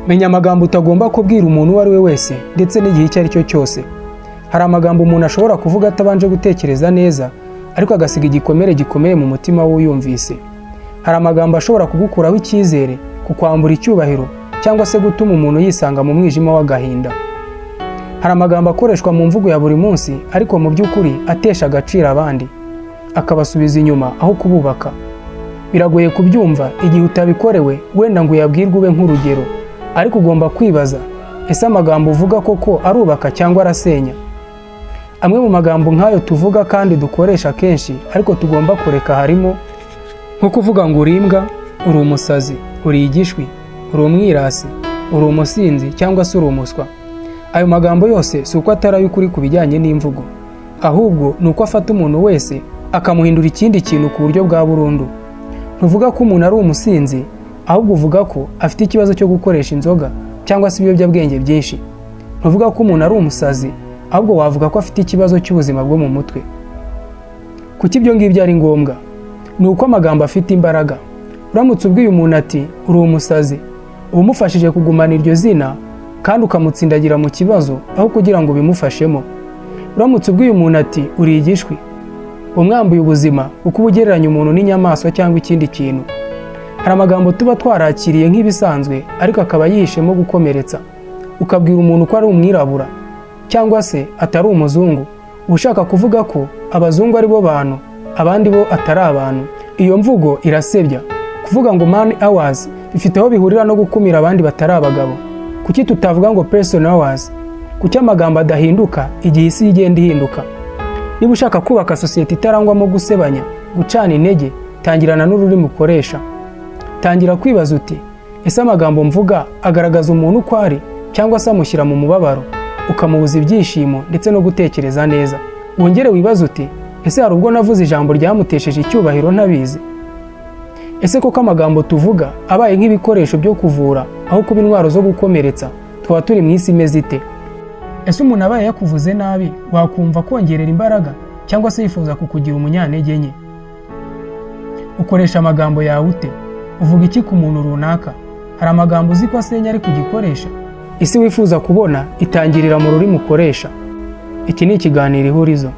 Menya amagambo utagomba kubwira umuntu uwo ari we wese ndetse n'igihe icyo ari cyo cyose. Hari amagambo umuntu ashobora kuvuga atabanje gutekereza neza ariko agasiga igikomere gikomeye mu mutima w'uyumvise. Hari amagambo ashobora kugukuraho icyizere, kukwambura icyubahiro cyangwa se gutuma umuntu yisanga mu mwijima w'agahinda. Hari amagambo akoreshwa mu mvugo ya buri munsi ariko mu by'ukuri atesha agaciro abandi, akabasubiza inyuma aho kububaka. Biragoye kubyumva igihe utabikorewe wenda ngo uyabwirwe ube nk'urugero, ariko ugomba kwibaza, ese amagambo uvuga koko arubaka cyangwa arasenya? Amwe mu magambo nk'ayo tuvuga kandi dukoresha kenshi ariko tugomba kureka harimo nko kuvuga ngo uri imbwa, uri umusazi, uri igishwi, uri umwirasi, uri umusinzi cyangwa se uri umuswa. Ayo magambo yose si uko atari ay'ukuri ku bijyanye n'imvugo, ahubwo ni uko afata umuntu wese akamuhindura ikindi kintu ku buryo bwa burundu. Ntuvuga ko umuntu ari umusinzi, ahubwo uvuga ko afite ikibazo cyo gukoresha inzoga cyangwa se ibiyobyabwenge byinshi. Ntuvuga ko umuntu ari umusazi, ahubwo wavuga ko afite ikibazo cy'ubuzima bwo mu mutwe. Kuki ibyo ngibyo ari ngombwa? Ni uko amagambo afite imbaraga. Uramutse ubwiye umuntu ati uri umusazi, uba umufashije kugumana iryo zina kandi ukamutsindagira mu kibazo aho kugira ngo bimufashemo. Uramutse ubwiye umuntu ati uri igishwi, umwambuye ubuzima kuko uba ugereranya umuntu n'inyamaswa cyangwa ikindi kintu. Hari amagambo tuba twarakiriye nk'ibisanzwe ariko akaba yihishemo gukomeretsa. Ukabwira umuntu ko ari umwirabura cyangwa se atari umuzungu, uba ushaka kuvuga ko abazungu ari bo bantu, abandi bo atari abantu. Iyo mvugo irasebya. Kuvuga ngo man hours bifite aho bihurira no gukumira abandi batari abagabo. Kuki tutavuga ngo person hours? Kuki amagambo adahinduka igihe isi igenda ihinduka? Niba ushaka kubaka sosiyete itarangwamo gusebanya, gucana intege, tangirana n'ururimi ukoresha. Tangira kwibaza uti, ese amagambo mvuga agaragaza umuntu uko ari cyangwa se amushyira mu mubabaro, ukamubuza ibyishimo ndetse no gutekereza neza? Wongere wibaze uti, ese hari ubwo navuze ijambo ryamutesheje icyubahiro ntabizi? Ese koko amagambo tuvuga abaye nk'ibikoresho byo kuvura aho kuba intwaro zo gukomeretsa, twaba turi mu isi imeze ite? Ese umuntu abaye yakuvuze nabi wakumva kongerera imbaraga cyangwa se yifuza kukugira umunyantege nke? Ukoresha amagambo yawe ute? Uvuga iki ku muntu runaka? Hari amagambo uzi ko asenya ariko ugikoresha? Isi wifuza kubona itangirira mu rurimi ukoresha. Iki ni ikiganiro Ihurizo.